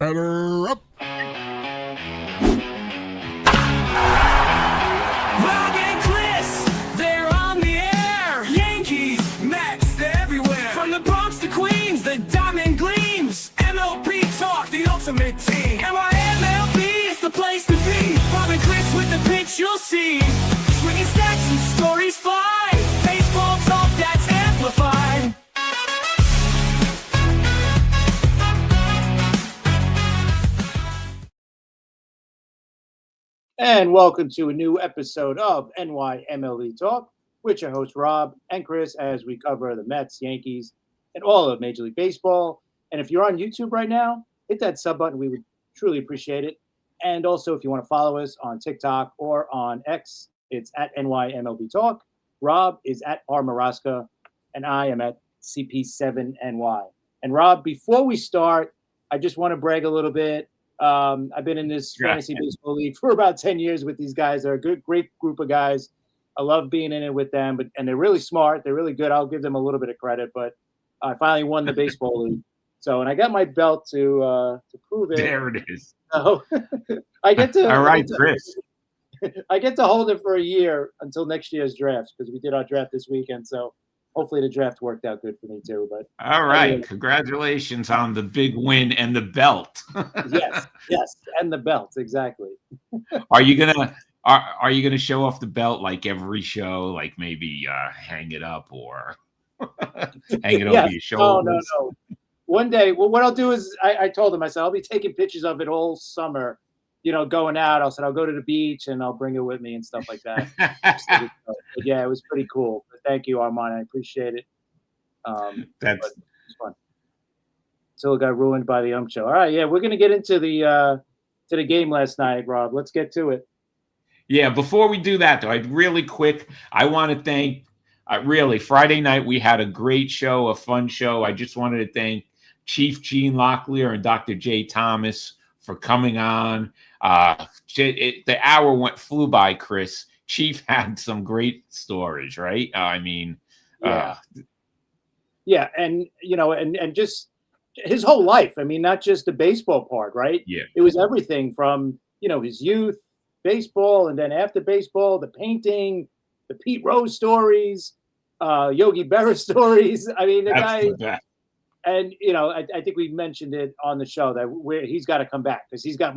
Batter up. Rob and Chris, they're on the air. Yankees, Mets, they're everywhere. From the Bronx to Queens, the diamond gleams. MLB talk, the ultimate team. MLB is the place to be. Rob and Chris with the pitch you'll see. Swinging stacks and stories fly. Baseball talk that's amplified. And welcome to a new episode of NYMLE Talk with your host Rob and Chris as we cover the Mets, Yankees, and all of Major League Baseball. And if you're on YouTube right now, hit that sub button. We would truly appreciate it. And also, if you want to follow us on TikTok or on X, it's at NYMLB Talk. Rob is at R. Maraska, and I am at CP7NY. And Rob, before we start, I just want to brag a little bit. I've been in this fantasy baseball league for about 10 years with these guys. They're a great group of guys. I love being in it with them, and they're really smart. They're really good. I'll give them a little bit of credit, but I finally won the baseball league. So, and I got my belt to prove it. There it is. So I get to. All right, Chris. I get to hold it for a year until next year's draft because we did our draft this weekend. So hopefully the draft worked out good for me too. But all right, congratulations on the big win and the belt. yes, and the belt exactly. Are you gonna show off the belt like every show? Like maybe hang it up or hang it over your shoulders? No. One day, well, what I'll do is I told him, I said I'll be taking pictures of it all summer. Going out. I said I'll go to the beach and I'll bring it with me and stuff like that. But yeah, it was pretty cool. But thank you, Armand. I appreciate it. That's fun. Until it got ruined by the show. All right, yeah, we're gonna get into the game last night, Rob. Let's get to it. Yeah, before we do that though, I want to thank. Really, Friday night we had a great show, a fun show. I just wanted to thank Chief Gene Locklear and Dr. Jay Thomas for coming on. The hour flew by, Chris. Chief had some great stories, right? Yeah, and and just his whole life. I mean, not just the baseball part, right? Yeah, it was everything from his youth, baseball, and then after baseball, the painting, the Pete Rose stories, Yogi Berra stories. I mean, the guy. And I think we mentioned it on the show that he's got to come back because he's got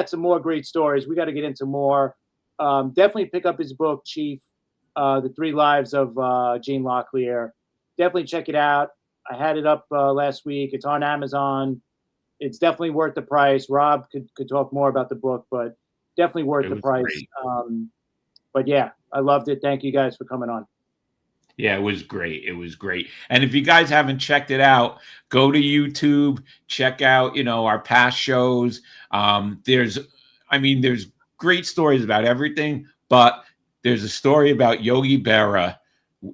some more great stories. We got to get into more. Definitely pick up his book, Chief, The 3 Lives of Gene Locklear. Definitely check it out. I had it up last week. It's on Amazon. It's definitely worth the price. Rob could talk more about the book, but definitely worth the price. But yeah, I loved it. Thank you guys for coming on. Yeah, it was great. It was great. And if you guys haven't checked it out, go to YouTube, check out, our past shows. There's great stories about everything, but there's a story about Yogi Berra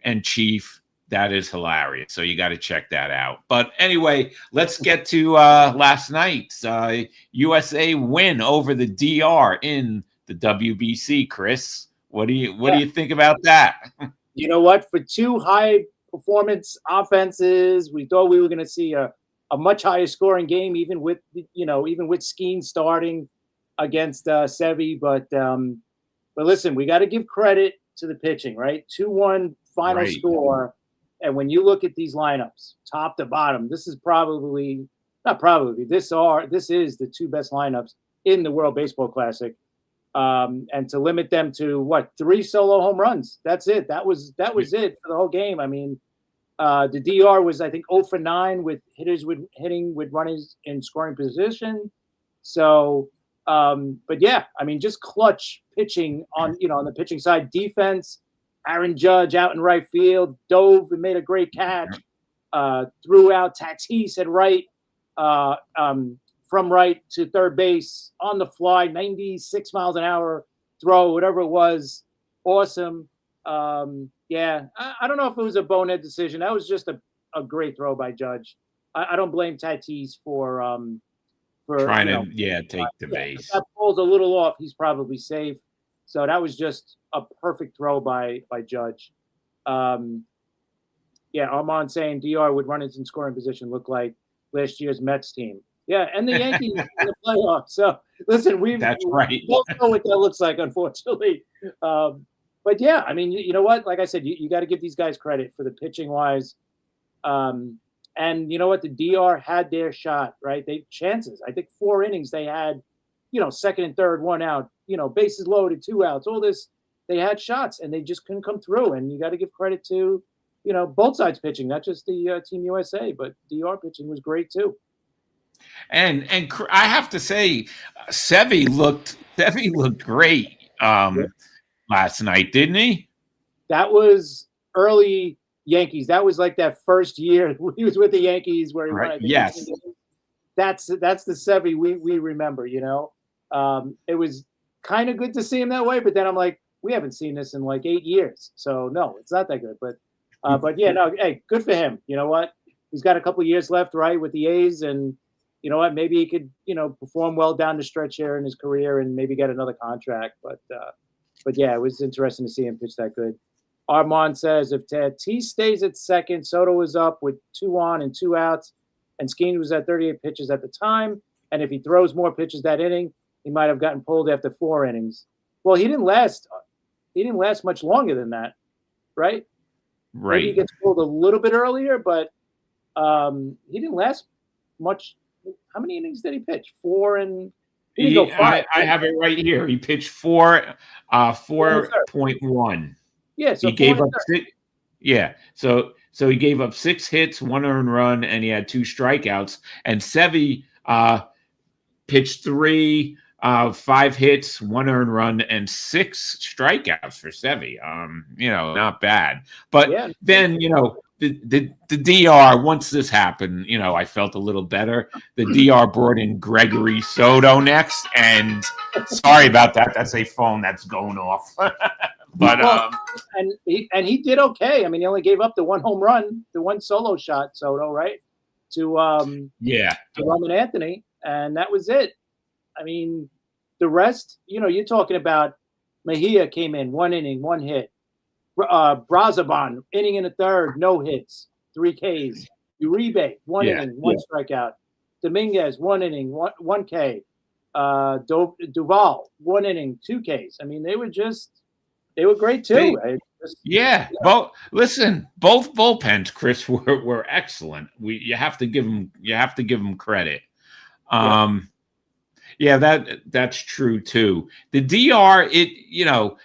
and Chief that is hilarious. So you got to check that out. But anyway, let's get to last night's USA win over the DR in the WBC. Chris, what do you think about that? You know what? For 2 high performance offenses, we thought we were going to see a much higher scoring game, even with Skeen starting against Sevy. But listen, we got to give credit to the pitching, right? 2-1 final score. And when you look at these lineups, top to bottom, this is this is the 2 best lineups in the World Baseball Classic. And to limit them to 3 solo home runs. That's it. That was it for the whole game. I mean, the DR was, I think, 0 for 9 with hitters hitting with runners in scoring position. So, but yeah, I mean, just clutch pitching on the pitching side. Defense, Aaron Judge out in right field, dove and made a great catch. Threw out Tatis at right. From right to third base on the fly, 96 miles an hour throw, whatever it was. Awesome. Yeah, I don't know if it was a bonehead decision. That was just a great throw by Judge. I don't blame Tatis for trying to take the base. If that ball's a little off, he's probably safe. So that was just a perfect throw by Judge. Yeah, Armand saying DR would run it in scoring position look like last year's Mets team. Yeah, and the Yankees in the playoffs. So listen, That's right. we both know what that looks like, unfortunately. But yeah, I mean, you know what? Like I said, you got to give these guys credit for the pitching wise. And you know what? The DR had their shot, right? They chances. I think 4 innings they had, second and third, 1 out, bases loaded, 2 outs, all this. They had shots and they just couldn't come through. And you got to give credit to, both sides pitching, not just the Team USA, but DR pitching was great too. And I have to say, Sevy looked great last night, didn't he? That was early Yankees. That was like that first year he was with the Yankees where he won. Yes. That's the Sevy we remember. It was kind of good to see him that way, but then I'm like, we haven't seen this in like 8 years, so no, it's not that good. But yeah, no, hey, good for him. You know what? He's got a couple of years left, right, with the A's, and you know what? Maybe he could, perform well down the stretch here in his career and maybe get another contract. But yeah, it was interesting to see him pitch that good. Armand says if T stays at second, Soto is up with 2 on and 2 outs, and Skeen was at 38 pitches at the time. And if he throws more pitches that inning, he might have gotten pulled after 4 innings. Well, he didn't last much longer than that, right? Right. Maybe he gets pulled a little bit earlier, but he didn't last much. How many innings did he pitch? 4 and he didn't go 5. I have it right here. He pitched 4.1. Yeah, so he gave up 6. Yeah, so he gave up 6 hits, 1 earned run, and he had 2 strikeouts. And Sevy pitched 3, 5 hits, 1 earned run, and 6 strikeouts for Sevy. Not bad. But then the DR, once this happened, I felt a little better. The DR brought in Gregory Soto next, and sorry about that. That's a phone that's going off. But and he did okay. I mean, he only gave up the 1 home run, the 1 solo shot, Soto, right? To Roman Anthony, and that was it. I mean, the rest, you're talking about Mejia came in 1 inning, 1 hit. Brazaban, inning and a third, no hits, 3 Ks. Uribe, 1 inning, 1 strikeout. Dominguez, 1 inning, 1 K. Duval, 1 inning, 2 Ks. I mean, they were great too. Right? Both bullpens, Chris, were excellent. You have to give them credit. That's true too. The DR,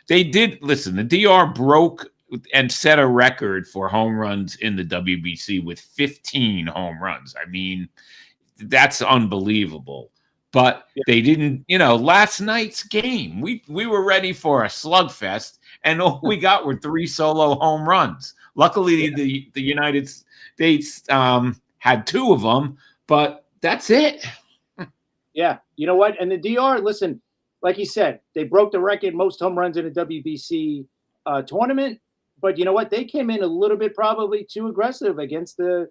they did listen. The DR broke and set a record for home runs in the WBC with 15 home runs. I mean, that's unbelievable. But they didn't, last night's game, we were ready for a slugfest, and all we got were 3 solo home runs. Luckily, the United States had 2 of them, but that's it. Yeah, you know what? And the DR, listen, like you said, they broke the record, most home runs in a WBC tournament. But you know what? They came in a little bit probably too aggressive against the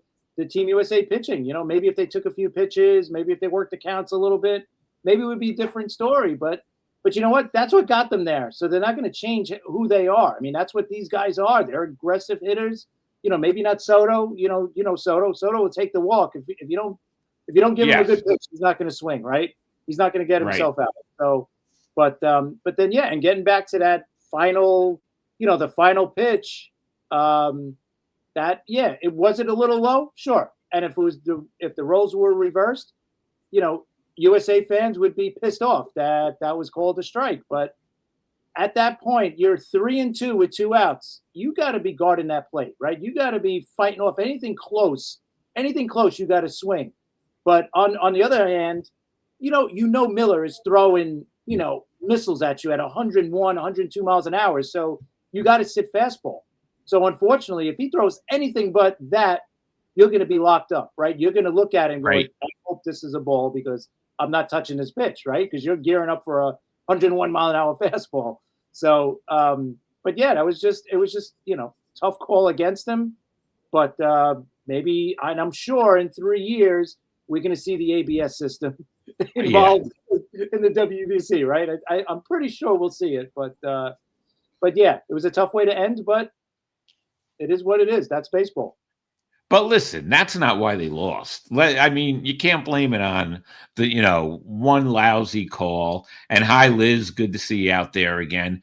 Team USA pitching. Maybe if they took a few pitches, maybe if they worked the counts a little bit, maybe it would be a different story. But you know what? That's what got them there. So they're not going to change who they are. I mean, that's what these guys are. They're aggressive hitters. Maybe not Soto. Soto. Soto will take the walk if you don't give him a good pitch, he's not going to swing, right? He's not going to get himself out. So, but then and getting back to that final, the final pitch, it wasn't a little low, sure. And if the roles were reversed, USA fans would be pissed off that was called a strike. But at that point, you're 3-2 with 2 outs. You got to be guarding that plate, right? You got to be fighting off anything close. Anything close, you got to swing. But on the other hand, Miller is throwing, missiles at you at 101, 102 miles an hour. So you got to sit fastball. So unfortunately, if he throws anything but that, you're going to be locked up, right? You're going to look at him and go, I hope this is a ball because I'm not touching this pitch, right? Because you're gearing up for a 101 mile an hour fastball. So, but yeah, it was just, tough call against him. But maybe, and I'm sure in 3 years, we're going to see the ABS system involved in the WBC, right? I'm pretty sure we'll see it. But yeah, it was a tough way to end, but it is what it is. That's baseball. But listen, that's not why they lost. I mean, you can't blame it on the, one lousy call. And hi, Liz, good to see you out there again.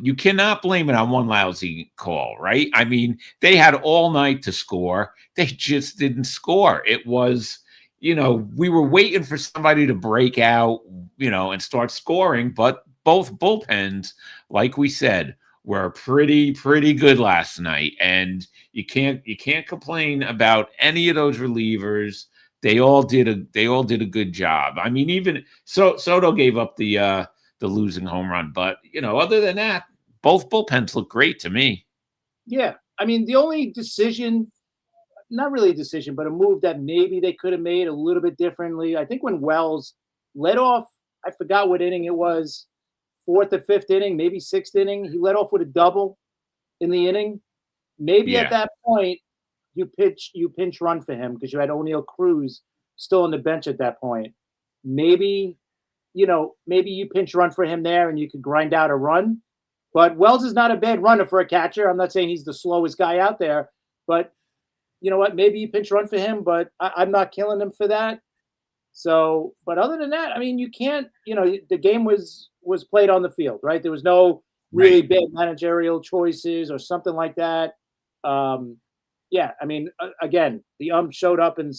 You cannot blame it on one lousy call, right? I mean, they had all night to score. They just didn't score. It was, we were waiting for somebody to break out, and start scoring. But both bullpens, like we said, were pretty good last night, and you can't complain about any of those relievers. They all did a good job. I mean, even Soto gave up the losing home run, but other than that, both bullpens look great to me. Yeah, I mean, the only decision, not really a decision, but a move that maybe they could have made a little bit differently. I think when Wells led off, I forgot what inning it was, fourth or fifth inning, maybe sixth inning. He led off with a double in the inning. Maybe at that point you pinch run for him because you had O'Neal Cruz still on the bench at that point. Maybe you pinch run for him there and you could grind out a run. But Wells is not a bad runner for a catcher. I'm not saying he's the slowest guy out there, but you know what? Maybe you pinch run for him, but I'm not killing him for that. So, but other than that, I mean, you can't, the game was played on the field, right? There was no really bad managerial choices or something like that. Yeah, I mean, again, the showed up in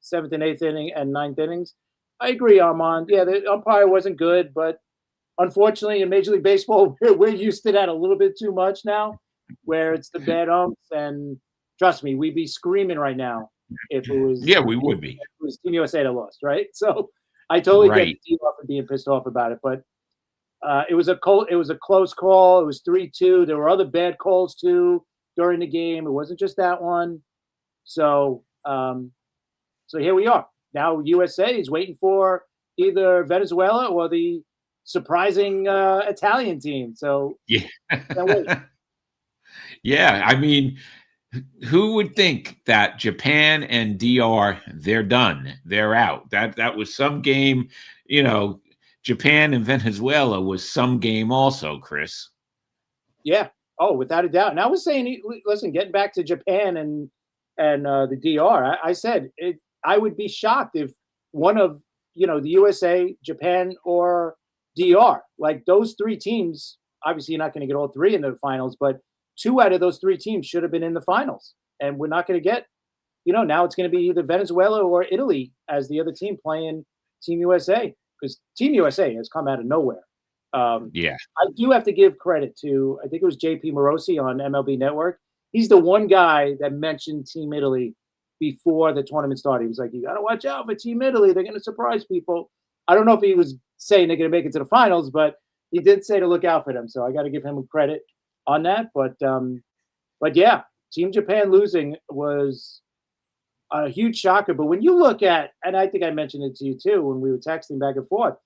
seventh and eighth inning and ninth innings. I agree, Armand. Yeah, the umpire wasn't good, but unfortunately, in Major League Baseball, we're used to that a little bit too much now, where it's the bad umps. And trust me, we'd be screaming right now if it was. Yeah, we would be. If it was Team USA that lost, right? So I totally get the team off and being pissed off about it, but it was a close call. It was 3-2. There were other bad calls too during the game. It wasn't just that one. So here we are. Now USA is waiting for either Venezuela or the surprising Italian team. So yeah, can't wait. Yeah. I mean, who would think that Japan and DR, they're done, they're out? That was some game. Japan and Venezuela was some game also, Chris. Yeah. Oh, without a doubt. And I was saying, listen, getting back to Japan and the DR, I said I would be shocked if one of the USA, Japan, or DR, like those three teams. Obviously, you're not going to get all three in the finals, but two out of those three teams should have been in the finals, and we're not going to get. Now it's going to be either Venezuela or Italy as the other team playing Team USA, because Team USA has come out of nowhere. Yeah, I do have to give credit to, I think it was JP Morosi on MLB Network. He's the one guy that mentioned Team Italy before the tournament started. He was like, you got to watch out for Team Italy. They're going to surprise people. I don't know if he was saying they're going to make it to the finals, but he did say to look out for them. So I got to give him credit on that. But yeah, Team Japan losing was a huge shocker. But when you look at, and I think I mentioned it to you too when we were texting back and forth,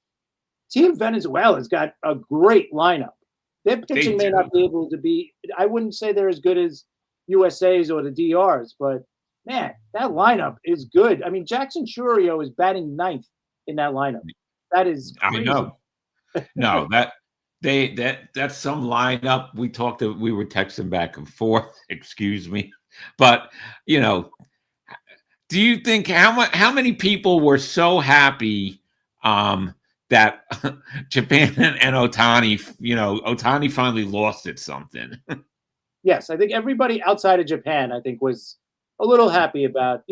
Team Venezuela's got a great lineup. Their pitching may not be able to be, I wouldn't say they're as good as USA's or the DR's, but man, that lineup is good. I mean, Jackson Churio is batting ninth in that lineup. That is crazy. I know. No, that's some lineup. We were texting back and forth, excuse me. But, do you think how many people were so happy that Japan and Ohtani finally lost at something? Yes, I think everybody outside of Japan, I think, was a little happy about,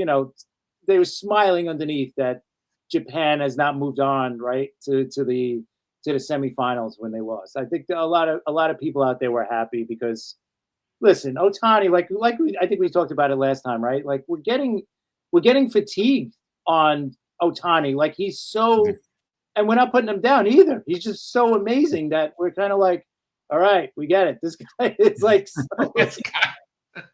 they were smiling underneath that Japan has not moved on, right, to the semifinals when they lost. I think a lot of people out there were happy because, listen, Ohtani, I think we talked about it last time, right? Like we're getting fatigued on Ohtani. Like he's so, and we're not putting him down either. He's just so amazing that we're kind of like, all right, we get it. This guy is like,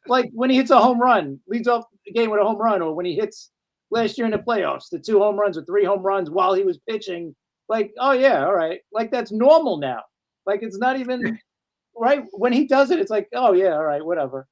like when he hits a home run, leads off the game with a home run, or when he hits last year in the playoffs, the 2 home runs or 3 home runs while he was pitching. Like, oh yeah, all right. Like that's normal now. Like it's not even right when he does it. It's like, oh yeah, all right, whatever,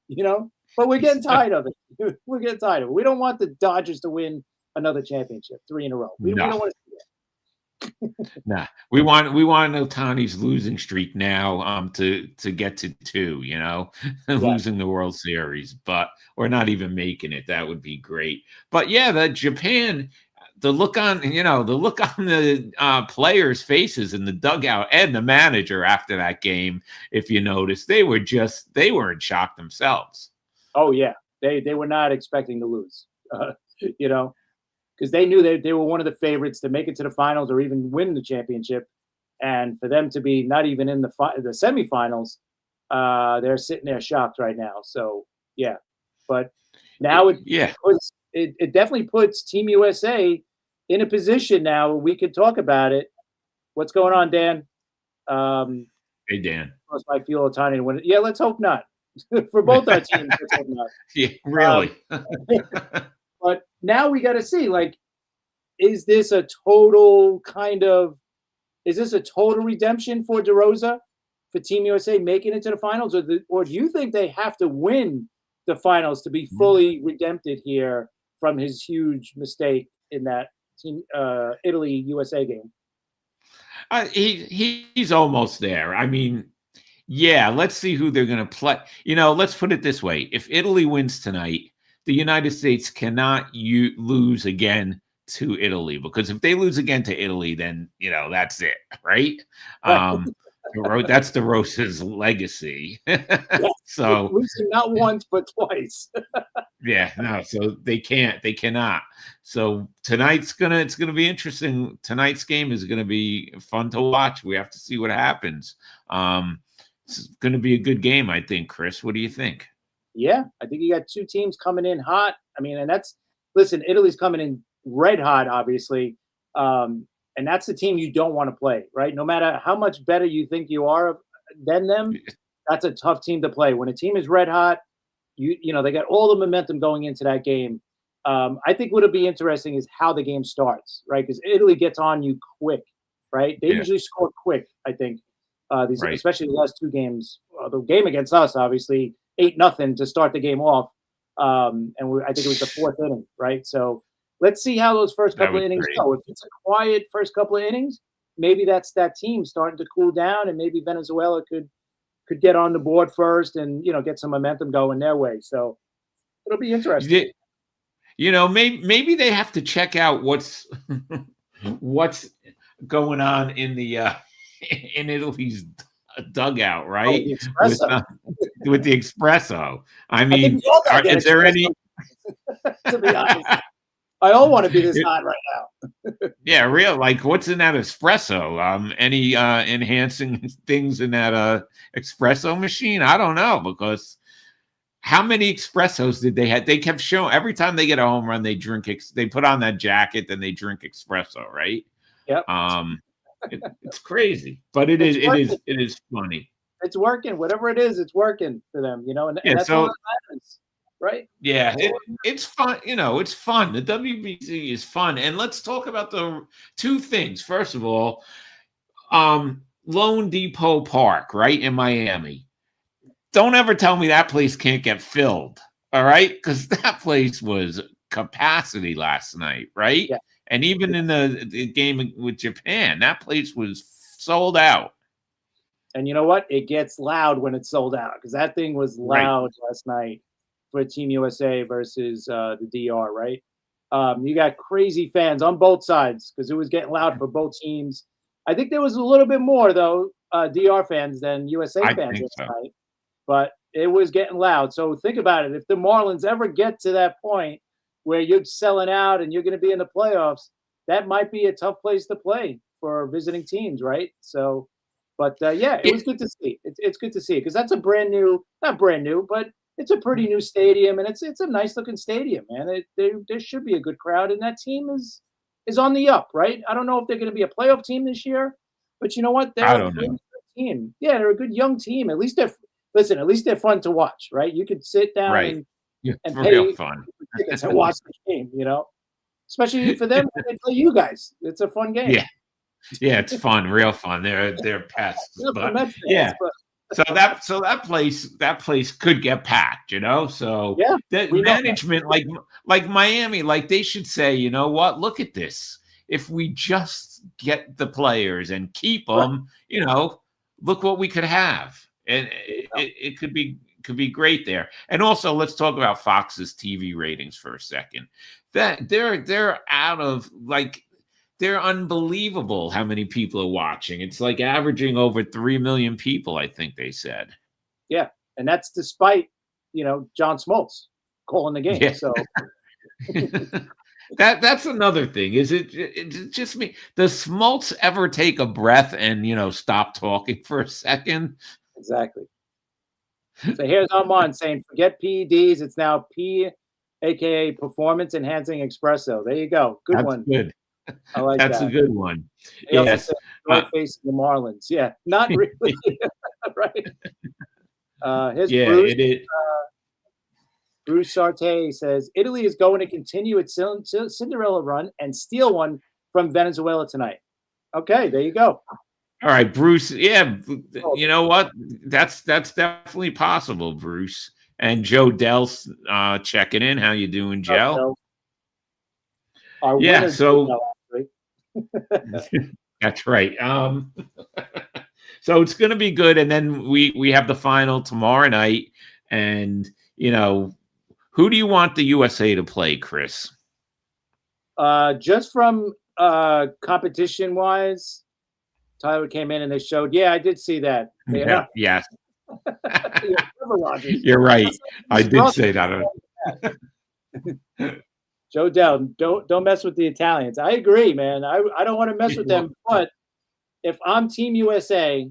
But we're getting tired of it. We're getting tired of it. We don't want the Dodgers to win another championship 3 in a row. We don't want to see Nah, we want Ohtani's losing streak now to get to 2, Yeah. losing the World Series, but or not even making it. That would be great. But yeah, the Japan, the look on the players' faces in the dugout and the manager after that game, if you notice, they were in shock themselves. Oh yeah, they were not expecting to lose. You know, because they knew they were one of the favorites to make it to the finals or even win the championship. And for them to be not even in the semifinals, they're sitting there shocked right now. So yeah, but now it definitely puts Team USA in a position now where we could talk about it. What's going on, Dan? Hey Dan, Might feel Ohtani to win it. Yeah, let's hope not. For both our teams, let's hope not. Yeah, really. But now we got to see, like, is this a total redemption for Derosa, for Team USA making it to the finals, or do you think they have to win the finals to be fully redempted here from his huge mistake in that team Italy USA game? He's almost there. I mean, yeah, let's see who they're going to play. Let's put it this way. If Italy wins tonight, the United States cannot lose again to Italy, because if they lose again to Italy, then, that's it, right? That's Derosa's legacy. So losing not once, but twice. Yeah, no, so they cannot. So it's gonna be interesting. Tonight's game is gonna be fun to watch. We have to see what happens. It's gonna be a good game, I think. Chris, what do you think? Yeah, I think you got two teams coming in hot. I mean, and listen, Italy's coming in red hot, obviously. And that's the team you don't want to play, right? No matter how much better you think you are than them, that's a tough team to play. When a team is red hot, they got all the momentum going into that game. I think what'll be interesting is how the game starts, right? Because Italy gets on you quick, right? They usually score quick, I think. Especially the last two games. The game against us, obviously, 8-0 to start the game off. I think it was the fourth inning, right? So let's see how those first couple of innings go. If it's a quiet first couple of innings, maybe that's that team starting to cool down, and maybe Venezuela could get on the board first and get some momentum going their way. So it'll be interesting. Maybe they have to check out what's going on in the in Italy's dugout, right? With the espresso. I mean, is there any? To be honest, I all want to be this hot right now. Yeah, real. Like, what's in that espresso? Any enhancing things in that espresso machine? I don't know, because how many espressos did they have? They kept showing every time they get a home run, they drink. They put on that jacket, then they drink espresso, right? Yep. It's crazy, but it is funny. It's working. Whatever it is, it's working for them. And that's all that matters. Right? Yeah, it's fun. It's fun. The WBC is fun. And let's talk about the two things. First of all, Lone Depot Park, right, in Miami. Don't ever tell me that place can't get filled, all right? Because that place was capacity last night, right? Yeah. And even in the game with Japan, that place was sold out. And you know what? It gets loud when it's sold out, because that thing was loud last night for Team USA versus the DR, right? You got crazy fans on both sides, because it was getting loud for both teams. I think there was a little bit more, though, DR fans than USA fans last night. But it was getting loud. So think about it. If the Marlins ever get to that point where you're selling out and you're going to be in the playoffs, that might be a tough place to play for visiting teams, right? So, but it was good to see. It's good to see, because that's a not brand new, but it's a pretty new stadium, and it's a nice looking stadium, man. There should be a good crowd, and that team is on the up, right? I don't know if they're going to be a playoff team this year, but you know what? They're a good team. Yeah, they're a good young team. At least they're fun to watch, right? You could sit down and pay real fun tickets and watch the game, especially for them when they play you guys. It's a fun game. Yeah, it's fun, real fun. They're pests, but yeah. So that place could get packed, So the management, like Miami, like they should say, you know what? Look at this. if we just get the players and keep them, look what we could have. And it could be great there. And also, let's talk about Fox's TV ratings for a second. That they're out of they're unbelievable how many people are watching. It's like averaging over 3 million people, I think they said. Yeah, and that's despite John Smoltz calling the game. Yeah. So that's another thing. Is it just me? Does Smoltz ever take a breath and stop talking for a second? Exactly. So here's Armand saying, forget PEDs. It's now P, aka performance enhancing espresso. There you go. Good one. Good. I like That's that. a good one. He also Yes. said, facing the Marlins. Yeah, not really. Right. Here's Bruce. It is. Bruce Sarte says Italy is going to continue its Cinderella run and steal one from Venezuela tonight. Okay, there you go. All right, Bruce. Yeah, you know what? That's definitely possible, Bruce. And Joe Dell's checking in. How you doing, Joe? Yeah, so that's right. So it's going to be good, and then we have the final tomorrow night, and who do you want the USA to play, Chris? Just from competition wise, Tyler came in and they showed. Yeah, I did see that. Yeah. Yes. Rogers. You're right. I did say that. Joe Dell, don't mess with the Italians. I agree, man. I don't want to mess with them, but if I'm Team USA,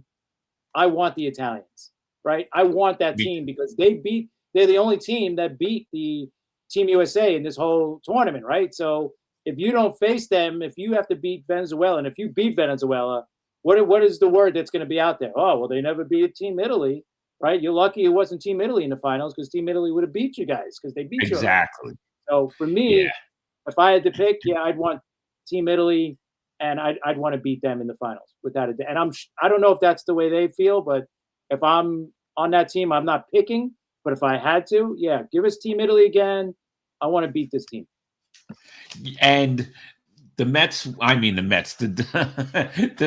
I want the Italians, right? I want that team because they're the only team that beat the Team USA in this whole tournament, right? So if you don't face them, if you have to beat Venezuela, and if you beat Venezuela, what is the word that's going to be out there? Oh, well, they never beat Team Italy, right? You're lucky it wasn't Team Italy in the finals because Team Italy would have beat you guys because they beat you. Exactly. So for me, if I had to pick, I'd want Team Italy, and I'd want to beat them in the finals without a doubt. And I don't know if that's the way they feel, but if I'm on that team, I'm not picking. But if I had to, give us Team Italy again. I want to beat this team. And the Mets, the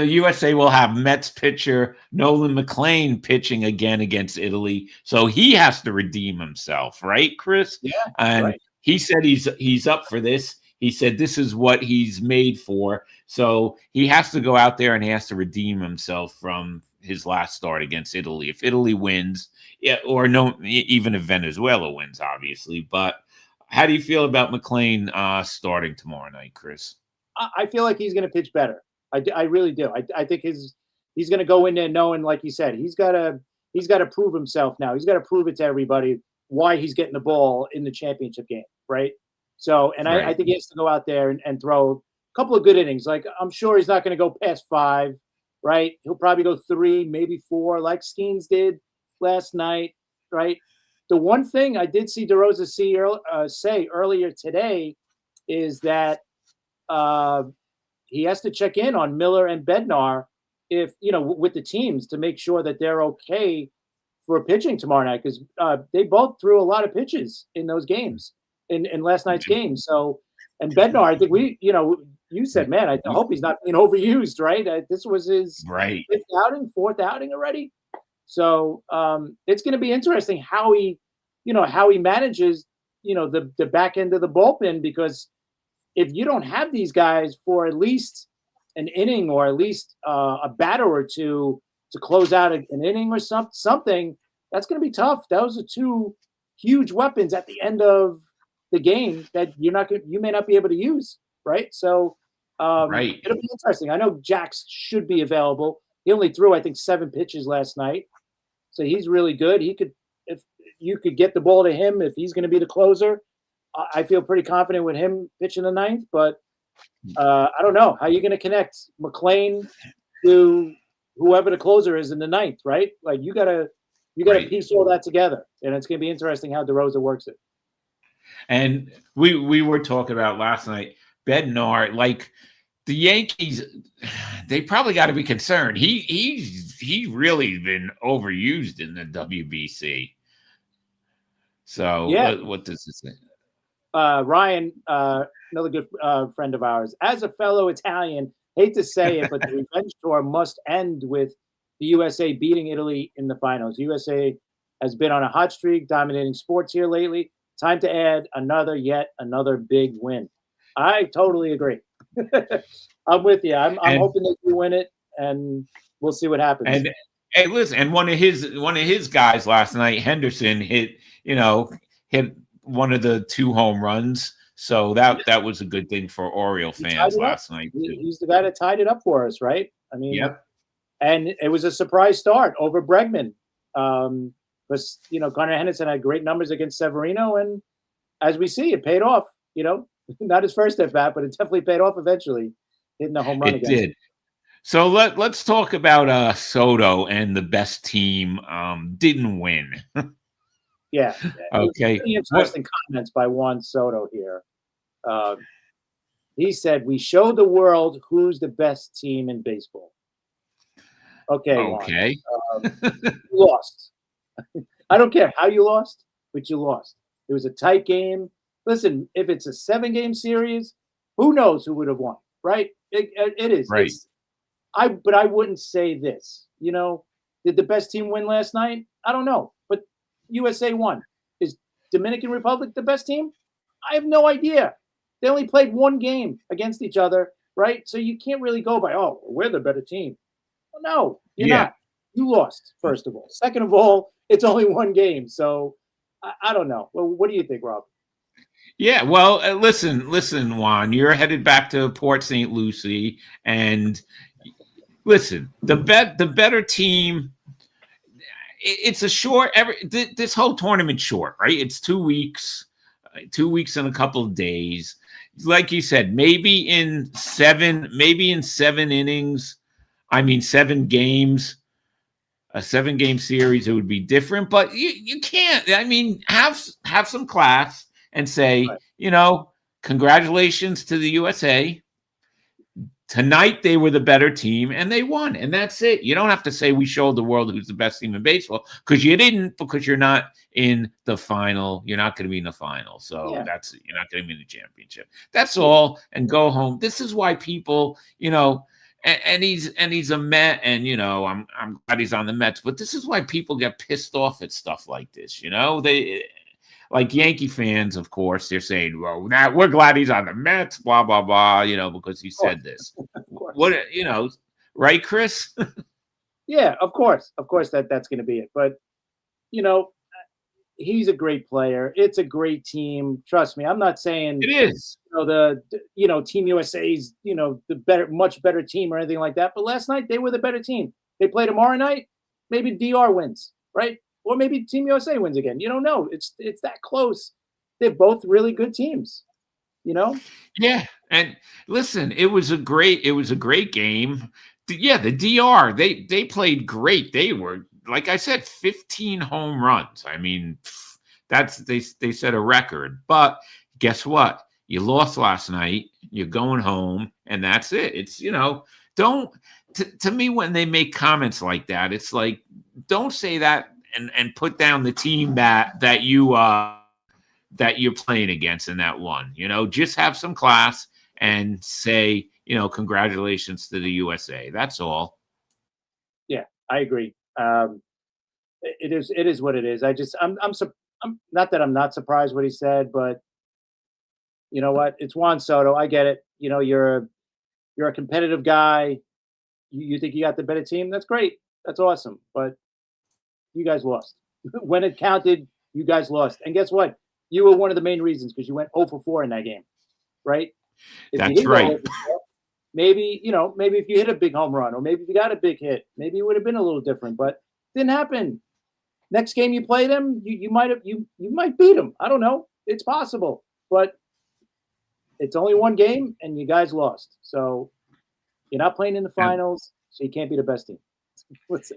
USA will have Mets pitcher Nolan McLean pitching again against Italy. So he has to redeem himself, right, Chris? Yeah. And he said he's up for this. He said this is what he's made for. So he has to go out there and he has to redeem himself from his last start against Italy. If Italy wins, or no, even if Venezuela wins, obviously. But how do you feel about McLean starting tomorrow night, Chris? I feel like he's going to pitch better. I really do. I think he's going to go in there knowing, like you said, he's got to prove himself now. He's got to prove it to everybody why he's getting the ball in the championship game, right? So, and I think he has to go out there and throw a couple of good innings. Like, I'm sure he's not going to go past 5, right? He'll probably go 3, maybe 4, like Skeens did last night, right? The one thing I did see DeRosa say earlier today is that he has to check in on Miller and Bednar if with the teams to make sure that they're okay for pitching tomorrow night because they both threw a lot of pitches in those games in last night's game. So, and Bednar, I think you said, man, I hope he's not being overused, right? This was his 4th outing already. So it's going to be interesting how he manages, the back end of the bullpen, because if you don't have these guys for at least an inning or at least a batter or two to close out an inning or something, that's going to be tough. Those are 2 huge weapons at the end of the game that you may not be able to use, right? So it'll be interesting. I know Jax should be available. He only threw, I think, 7 pitches last night, so he's really good. He could, if you could get the ball to him, if he's going to be the closer, I feel pretty confident with him pitching the 9th. But I don't know how you're going to connect McLean to whoever the closer is in the 9th, right? Like you gotta piece all that together, and it's going to be interesting how DeRosa works it. And we were talking about last night, Bednar, like the Yankees, they probably got to be concerned. He's really been overused in the WBC. So what does it say? Ryan another good friend of ours. As a fellow Italian, hate to say it, but the revenge tour must end with the USA beating Italy in the finals. USA has been on a hot streak, dominating sports here lately. Time to add yet another big win. I totally agree. I'm with you. I'm hoping that you win it, and we'll see what happens. And hey, listen, and one of his guys last night, Henderson, hit one of the 2 home runs. So that was a good thing for Oriole fans last night. He's the guy that tied it up for us, right? I mean, yep. And it was a surprise start over Bregman. Because Connor Henderson had great numbers against Severino, and as we see, it paid off. Not his first at bat, but it definitely paid off eventually, hitting the home run again. It did. So let's talk about Soto and the best team didn't win. Yeah. Okay. Interesting comments by Juan Soto here. He said, "We showed the world who's the best team in baseball." Okay. Okay. You lost. I don't care how you lost, but you lost. It was a tight game. Listen, if it's a 7-game series, who knows who would have won, right? It is. Right. But I wouldn't say this. Did the best team win last night? I don't know. But USA won. Is Dominican Republic the best team? I have no idea. They only played 1 game against each other, right? So you can't really go by, oh, we're the better team. Well, no, you're not. You lost, first of all. Second of all, it's only 1 game. So I don't know. Well, what do you think, Rob? Yeah, well, listen, Juan, you're headed back to Port St. Lucie, and listen, the better team. It's a short. This whole tournament short, right? It's 2 weeks, 2 weeks and a couple of days. Like you said, maybe in 7 innings. I mean, 7 games. A 7-game series, it would be different, but you can't. I mean, have some class and say, right. Congratulations to the USA. Tonight they were the better team and they won, and that's it. You don't have to say we showed the world who's the best team in baseball, because you didn't, because you're not in the final. You're not going to be in the final, so you're not going to be in the championship. That's all, and go home. This is why people, and he's a Met, and I'm glad he's on the Mets, but this is why people get pissed off at stuff like this. They, like Yankee fans, of course, they're saying, well, now we're glad he's on the Mets, blah blah blah, because he said this. What, right, Chris? Yeah, of course that's going to be it. But he's a great player. It's a great team. Trust me, I'm not saying it is. Team USA's the much better team or anything like that. But last night they were the better team. They play tomorrow night. Maybe DR wins, right? Or maybe Team USA wins again. You don't know. It's that close. They're both really good teams. Yeah, and listen, it was a great game. Yeah, the DR they played great. They were, like I said, 15 home runs. I mean, that's they set a record. But guess what? You lost last night. You're going home, and that's it. It's don't to me when they make comments like that, it's like, don't say that and put down the team that you're playing against in that one. Just have some class and say, congratulations to the USA. That's all. Yeah, I agree. It is what it is. I'm not that I'm not surprised what he said, but you know what? It's Juan Soto. I get it. You're a competitive guy. You think you got the better team? That's great. That's awesome. But you guys lost. When it counted, you guys lost. And guess what? You were one of the main reasons, because you went 0 for 4 in that game, right? That's right. Maybe if you hit a big home run, or maybe if you got a big hit, maybe it would have been a little different. But it didn't happen. Next game you play them, you might beat them. I don't know. It's possible, but it's only 1 game, and you guys lost. So you're not playing in the finals, so you can't be the best team.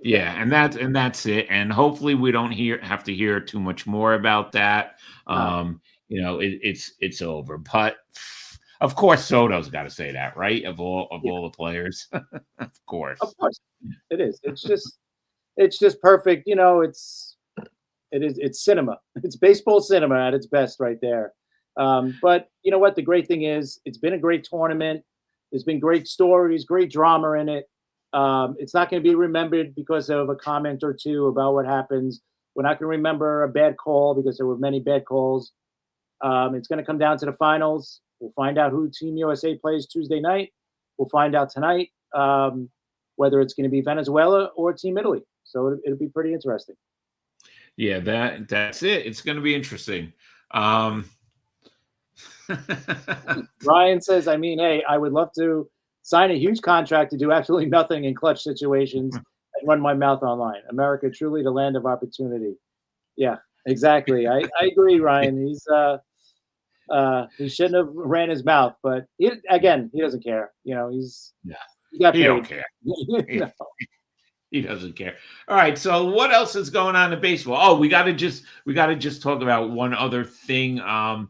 Yeah, and that's it. And hopefully we don't have to hear too much more about that. It's over. But of course, Soto's got to say that, right? Of all the players, of course it is. It's just perfect. It's cinema. It's baseball cinema at its best, right there. But you know what? The great thing is, it's been a great tournament. There's been great stories, great drama in it. It's not going to be remembered because of a comment or two about what happens. We're not going to remember a bad call because there were many bad calls. It's going to come down to the finals. We'll find out who Team USA plays Tuesday night. We'll find out tonight whether it's going to be Venezuela or Team Italy. So it'll be pretty interesting. Yeah, that's it. It's going to be interesting. Ryan says, I mean, hey, I would love to sign a huge contract to do absolutely nothing in clutch situations and run my mouth online. America, truly the land of opportunity. Yeah, exactly. I agree, Ryan. He shouldn't have ran his mouth, but he doesn't care. You know, he got paid. He don't care. No. He doesn't care. All right. So what else is going on in baseball? Oh, we got to just talk about one other thing. Do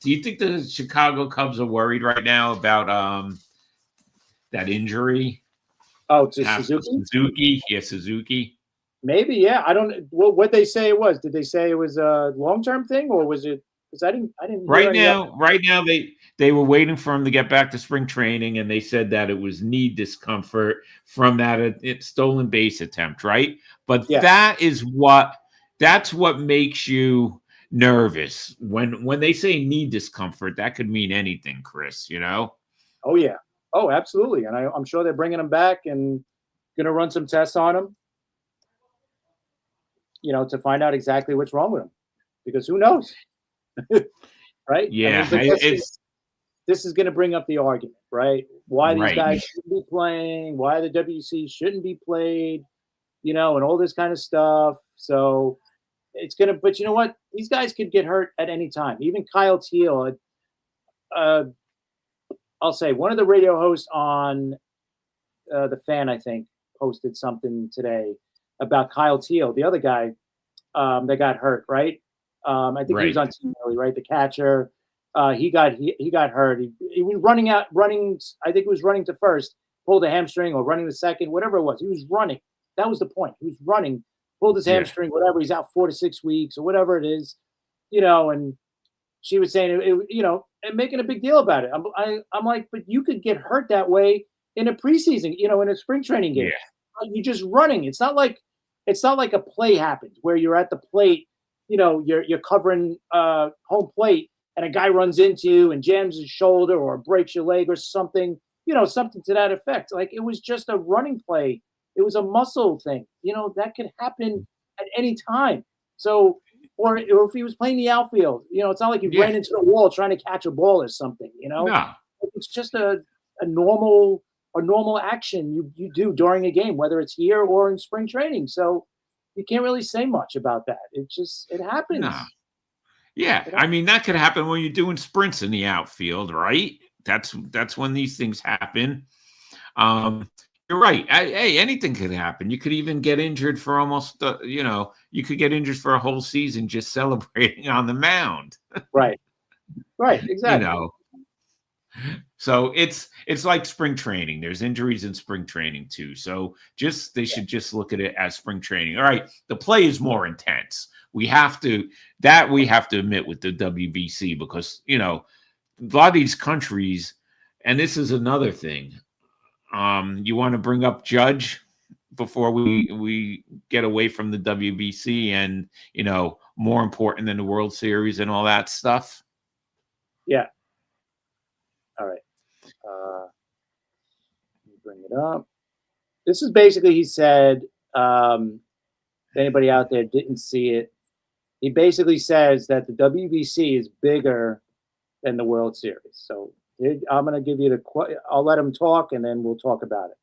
you think the Chicago Cubs are worried right now about that injury? Oh, to Suzuki? Suzuki? Yeah, Suzuki. Maybe, yeah. I don't. What they say it was? Did they say it was a long-term thing, or was it? Because I didn't. Right now, they were waiting for him to get back to spring training, and they said that it was knee discomfort from that stolen base attempt, right? But that's what makes you nervous when they say knee discomfort. That could mean anything, Chris. You know? Oh yeah. Oh, absolutely. And I'm sure they're bringing him back and going to run some tests on him. You know, to find out exactly what's wrong with him, because who knows? Right? Yeah, I mean, this is going to bring up the argument, right? Why these guys shouldn't be playing, why the WC shouldn't be played, you know, and all this kind of stuff. So it's going to, but you know what? These guys could get hurt at any time. Even Kyle Teal, I'll say one of the radio hosts on The Fan, I think, posted something today about Kyle Teal, the other guy that got hurt, right? I think he was on Team Italy, right? The catcher. He got hurt. He was running. I think he was running to first, pulled a hamstring, or running to second, whatever it was. He was running. That was the point. He was running, pulled his hamstring, whatever. He's out 4 to 6 weeks or whatever it is, you know. And she was saying, you know, and making a big deal about it. I'm like, but you could get hurt that way in a preseason, you know, in a spring training game. Yeah. You're just running. It's not like a play happens where you're at the plate. You know, you're covering home plate, and a guy runs into you and jams his shoulder or breaks your leg or something, you know, something to that effect. Like, it was just a running play. It was a muscle thing. You know, that could happen at any time. So, or if he was playing the outfield, you know, it's not like he ran into the wall trying to catch a ball or something, you know? No. It's just a normal action you do during a game, whether it's here or in spring training. So you can't really say much about that. It happens. No. Yeah, I mean, that could happen when you're doing sprints in the outfield, right? That's when these things happen. You're right. Hey, anything could happen. You could even get injured for almost, you could get injured for a whole season just celebrating on the mound. Right. Exactly. You know. So it's like spring training. There's injuries in spring training too. So they should just look at it as spring training. All right, the play is more intense. We have to admit with the WBC, because, you know, a lot of these countries, and this is another thing. You want to bring up Judge before we get away from the WBC and, you know, more important than the World Series and all that stuff? Yeah. All right. Let me bring it up. This is basically, he said, if anybody out there didn't see it, he basically says that the WBC is bigger than the World Series. So I'm going to give you I'll let him talk, and then we'll talk about it.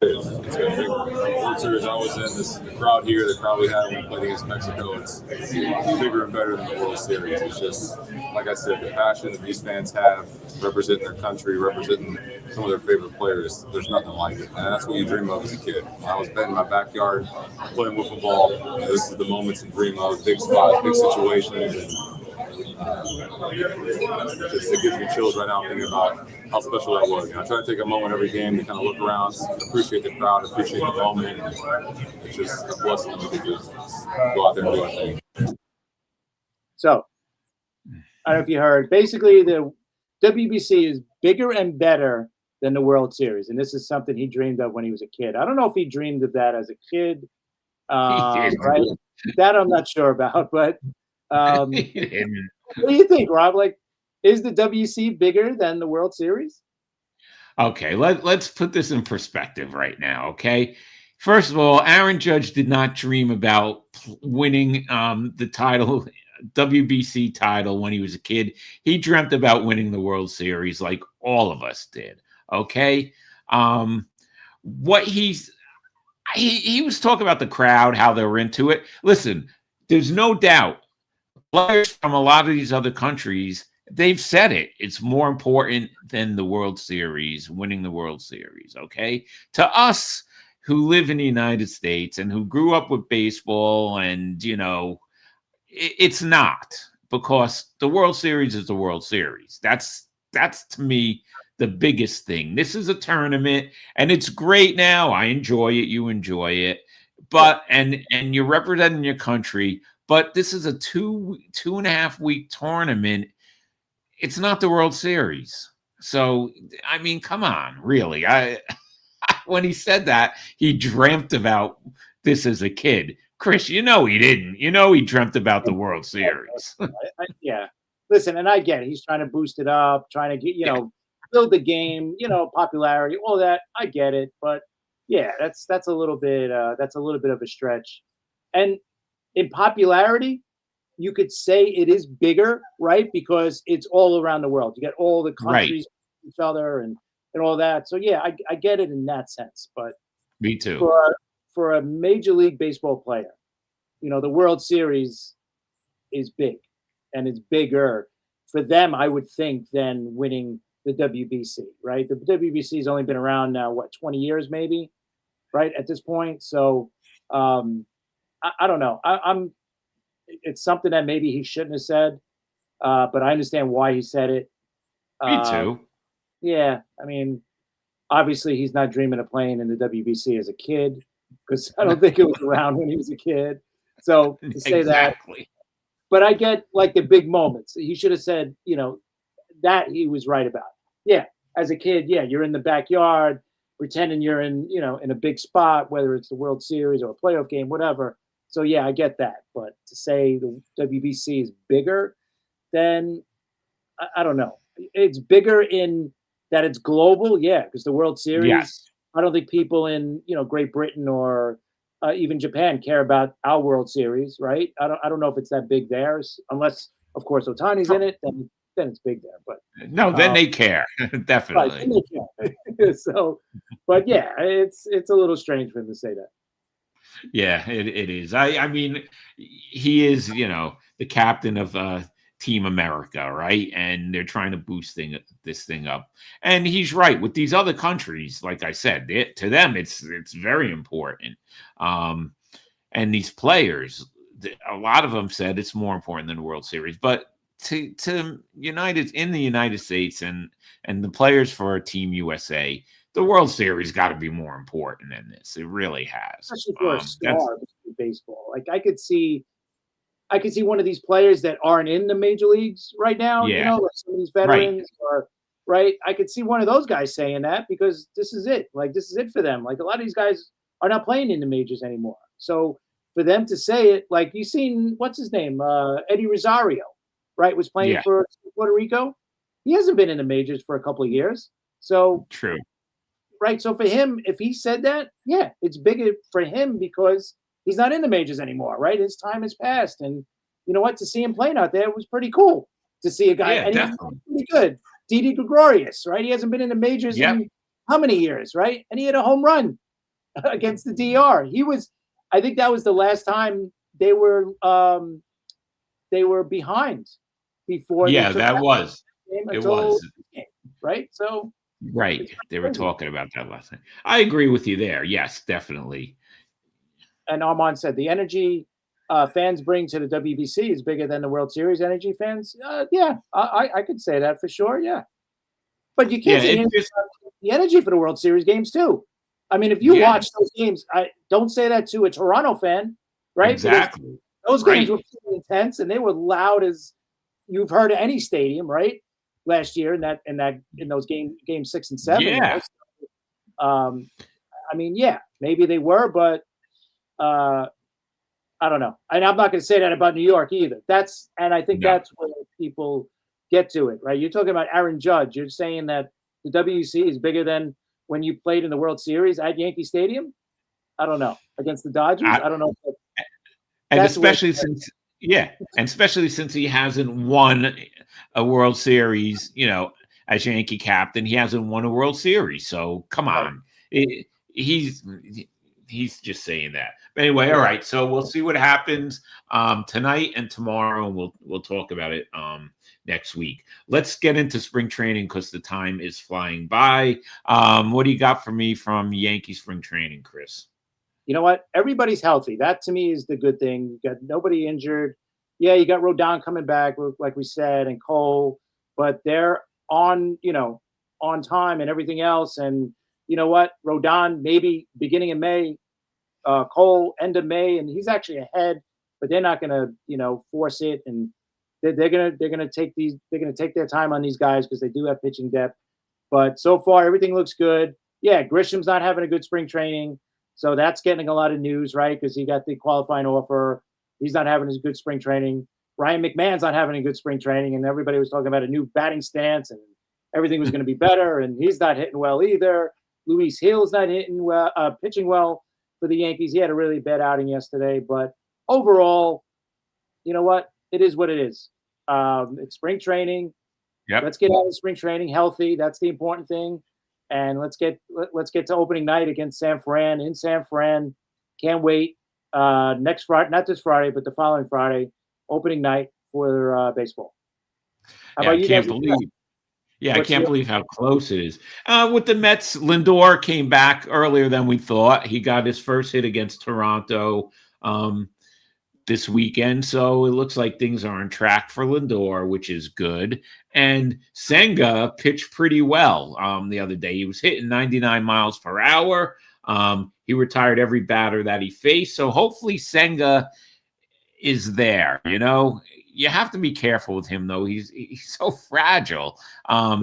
It's got big. World Series I was in, the crowd here, the crowd we had when we played against Mexico, it's bigger and better than the World Series. It's just, like I said, the passion that these fans have representing their country, representing some of their favorite players, there's nothing like it. And that's what you dream of as a kid. When I was betting in my backyard, playing wiffle ball, this is the moments you dream of, big spots, big situations, and it gives me chills right now thinking about how special that was. You know, I try to take a moment every game to kind of look around, appreciate the crowd, appreciate the moment. It's just a blessing to just go out there and do our thing. So, I don't know if you heard. Basically, the WBC is bigger and better than the World Series, and this is something he dreamed of when he was a kid. I don't know if he dreamed of that as a kid, He did. right? That I'm not sure about, but He didn't. what do you think, Rob? Like, is the WC bigger than the World Series? Okay, let's put this in perspective right now, okay? First of all, Aaron Judge did not dream about winning the title, WBC title, when he was a kid. He dreamt about winning the World Series like all of us did, okay? What he was talking about the crowd, how they were into it. Listen, there's no doubt players from a lot of these other countries, they've said it. It's more important than the World Series, winning the World Series, okay? To us who live in the United States and who grew up with baseball and, it's not, because the World Series is the World Series. That's to me the biggest thing. This is a tournament and it's great now. I enjoy it. You enjoy it. But and you're representing your country, but this is a 2.5 week tournament. It's not the World Series. So, I mean, come on, really. When he said that, he dreamt about this as a kid. Chris, he didn't. He dreamt about the World Series. Yeah. Listen, and I get it. He's trying to boost it up, trying to get, build the game, popularity, all that. I get it. But yeah, that's a little bit of a stretch. And in popularity, you could say it is bigger, right? Because it's all around the world. You get all the countries, each other, and all that. So yeah, I get it in that sense. But me too. For a Major League Baseball player, the World Series is big, and it's bigger for them, I would think, than winning the WBC, right? The WBC has only been around now, 20 years maybe, right, at this point. So I don't know. It's something that maybe he shouldn't have said, but I understand why he said it. Me too. Yeah, I mean, obviously he's not dreaming of playing in the WBC as a kid, because I don't think it was around when he was a kid. So to say exactly. that, but I get like the big moments. He should have said, that he was right about. Yeah, as a kid, yeah, you're in the backyard pretending you're in, in a big spot, whether it's the World Series or a playoff game, whatever. So yeah, I get that. But to say the WBC is bigger, then I don't know. It's bigger in that it's global, yeah, because the World Series. Yes. I don't think people in Great Britain or even Japan care about our World Series, right? I don't know if it's that big there, unless of course Ohtani's in it. Then it's big there. But no, then they care. Definitely. Right, then they care. So, but yeah, it's a little strange for him to say that. Yeah, it is. I mean, he is, the captain of Team America, right? And they're trying to boost this thing up. And he's right. With these other countries, like I said, to them, it's very important. And these players, a lot of them said it's more important than the World Series. But to in the United States and the players for Team USA, the World Series got to be more important than this. It really has. Especially for a star in baseball. Like I could see one of these players that aren't in the major leagues right now, like some of these veterans right. I could see one of those guys saying that because this is it. Like this is it for them. Like a lot of these guys are not playing in the majors anymore. So for them to say it, like you seen, what's his name? Eddie Rosario, right? Was playing for Puerto Rico. He hasn't been in the majors for a couple of years. So true. Right. So for him, if he said that, yeah, it's bigger for him because he's not in the majors anymore, right? His time has passed. And you know what? To see him playing out there was pretty cool to see a guy. And he's pretty good. Didi Gregorius, right? He hasn't been in the majors in how many years, right? And he had a home run against the DR. I think that was the last time they were behind before. Yeah, that was. It was. Right. So. Right. They were talking about that last night. I agree with you there. Yes, definitely. And Armand said the energy fans bring to the WBC is bigger than the World Series energy fans. Yeah, I could say that for sure. Yeah. But you can't say the energy for the World Series games too. I mean, if you watch those games, I don't say that to a Toronto fan, right? Exactly. Because those games were pretty intense and they were loud as you've heard of any stadium, right? Last year in those game 6 and 7. Yeah. I mean, yeah, maybe they were, but I don't know. And I'm not going to say that about New York either. I think that's where people get to it, right? You're talking about Aaron Judge. You're saying that the WC is bigger than when you played in the World Series at Yankee Stadium. I don't know, against the Dodgers. I don't know. And especially since he hasn't won a World Series, as Yankee captain, he hasn't won a World Series. So come on, he's just saying that. But anyway, all right. So we'll see what happens tonight and tomorrow, and we'll talk about it next week. Let's get into spring training because the time is flying by. What do you got for me from Yankee spring training, Chris? You know what? Everybody's healthy. That to me is the good thing. You got nobody injured. Yeah, you got Rodon coming back, like we said, and Cole, but they're on time and everything else. And you know what? Rodon maybe beginning of May, Cole end of May, and he's actually ahead, but they're not gonna force it, and they're gonna take their time on these guys because they do have pitching depth. But so far everything looks good. Yeah, Grisham's not having a good spring training. So that's getting a lot of news, right? Because he got the qualifying offer. He's not having as good spring training. Ryan McMahon's not having a good spring training, and everybody was talking about a new batting stance and everything was going to be better, and he's not hitting well either. Luis Hill's not pitching well for the Yankees. He had a really bad outing yesterday, but overall, you know what? It is what it is. It's spring training. Yep. Let's get out of spring training healthy. That's the important thing. And let's get to opening night against San Fran in San Fran. Can't wait. Next Friday, not this Friday, but the following Friday, opening night for baseball. How about you guys? I can't believe how close it is. With the Mets, Lindor came back earlier than we thought. He got his first hit against Toronto this weekend. So it looks like things are on track for Lindor, which is good. And Senga pitched pretty well the other day. He was hitting 99 miles per hour. He retired every batter that he faced. So hopefully Senga is there. You have to be careful with him, though. He's so fragile. Right.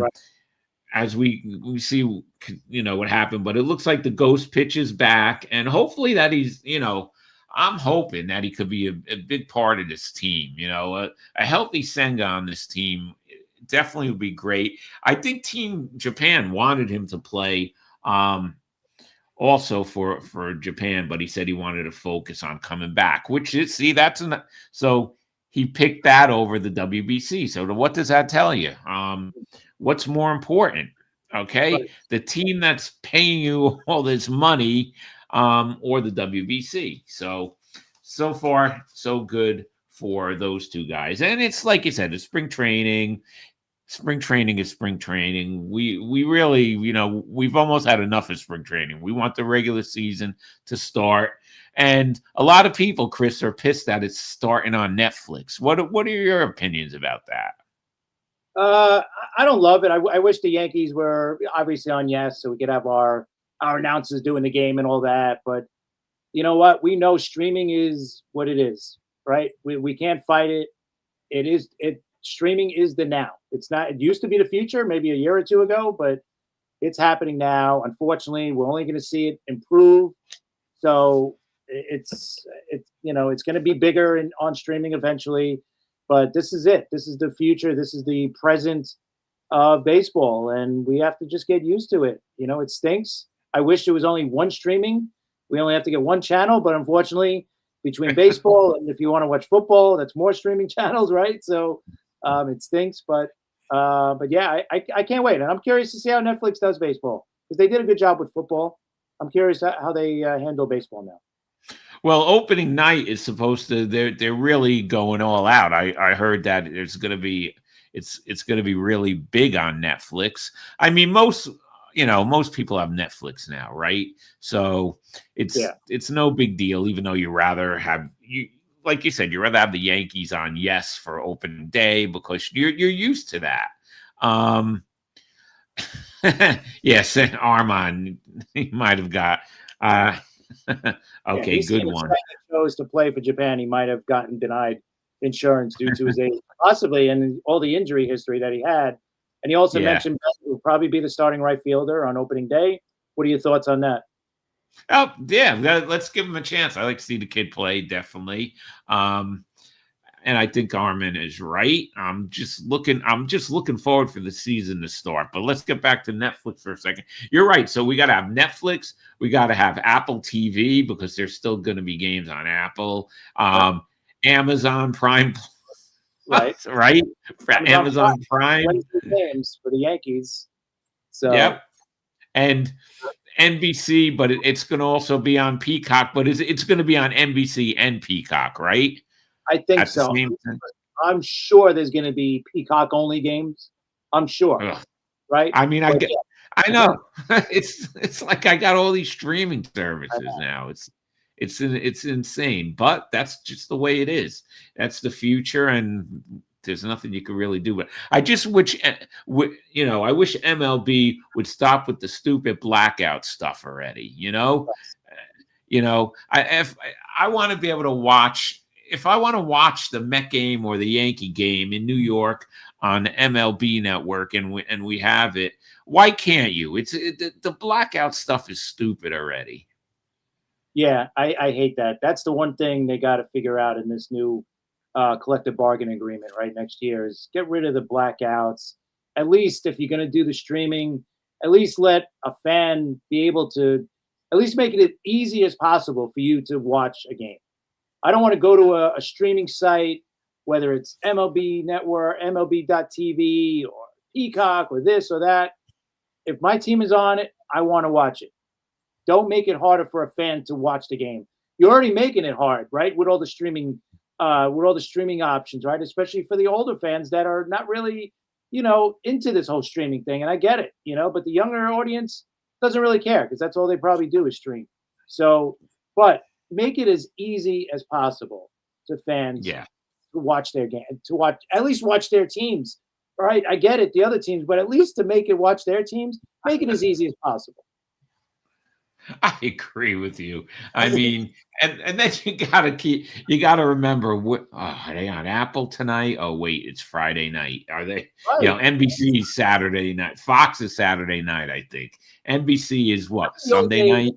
As we see, what happened. But it looks like the ghost pitch is back. And hopefully that he's, I'm hoping that he could be a big part of this team. A healthy Senga on this team definitely would be great. I think Team Japan wanted him to play also for Japan, but he said he wanted to focus on coming back, which is, so he picked that over the WBC. So what does that tell you? What's more important? Okay. Right. The team that's paying you all this money or the WBC. So far, so good for those two guys. And it's like you said, it's spring training. Spring training is spring training. We really, we've almost had enough of spring training. We want the regular season to start. And a lot of people, Chris, are pissed that it's starting on Netflix. What are your opinions about that? I don't love it. I wish the Yankees were obviously on Yes, so we could have our announcers doing the game and all that. But you know what? We know streaming is what it is, right? We can't fight it. Streaming is the now. It's not. It used to be the future, maybe a year or two ago, but it's happening now. Unfortunately, we're only going to see it improve. So it's going to be bigger on streaming eventually. But this is it. This is the future. This is the present of baseball, and we have to just get used to it. It stinks. I wish there was only one streaming. We only have to get one channel, but unfortunately, between baseball and if you want to watch football, that's more streaming channels, right? So it stinks, but yeah, I can't wait, and I'm curious to see how Netflix does baseball because they did a good job with football. I'm curious how they handle baseball now. Well, opening night is supposed to. They're really going all out. I heard that it's going to be really big on Netflix. I mean, most people have Netflix now, right? So it's no big deal. Even though you rather have like you said, you rather have the Yankees on Yes for opening day because you're used to that. Yes, Armand, he might have got. Okay, good one. Chose to play for Japan, he might have gotten denied insurance due to his age, possibly, and all the injury history that he had. And he also mentioned Bell will probably be the starting right fielder on opening day. What are your thoughts on that? Oh yeah, let's give him a chance. I like to see the kid play, definitely. And I think Armin is right. I'm just looking forward for the season to start. But let's get back to Netflix for a second. You're right. So we got to have Netflix. We got to have Apple TV because there's still going to be games on Apple. Amazon Prime, right? Right? For Amazon Prime games for the Yankees. So yep, and NBC, but it's going to also be on Peacock. But it's going to be on NBC and Peacock, right? I think so. I'm sure there's going to be Peacock only games. I'm sure, right? I mean, I know it's like I got all these streaming services now. It's insane, but that's just the way it is. That's the future, and there's nothing you can really do. But I just wish, I wish MLB would stop with the stupid blackout stuff already. I want to be able to watch. If I want to watch the Met game or the Yankee game in New York on MLB Network and we have it, why can't you? The blackout stuff is stupid already. Yeah, I hate that. That's the one thing they got to figure out in this new collective bargaining agreement right next year is get rid of the blackouts. At least if you're going to do the streaming, at least let a fan be able to at least make it as easy as possible for you to watch a game. I don't want to go to a streaming site, whether it's MLB Network, MLB.TV, or Peacock, or this or that. If my team is on it, I want to watch it. Don't make it harder for a fan to watch the game. You're already making it hard, right? With all the streaming options, right? Especially for the older fans that are not really, into this whole streaming thing. And I get it, but the younger audience doesn't really care because that's all they probably do is stream. So, but make it as easy as possible to fans to watch their game, at least watch their teams. All right, I get it, the other teams, but at least to make it watch their teams, make it as easy as possible. I agree with you. I mean, and then you gotta remember are they on Apple tonight? Oh wait, it's Friday night. Are they? Right. NBC is Saturday night. Fox is Saturday night, I think. NBC is what? Sunday night?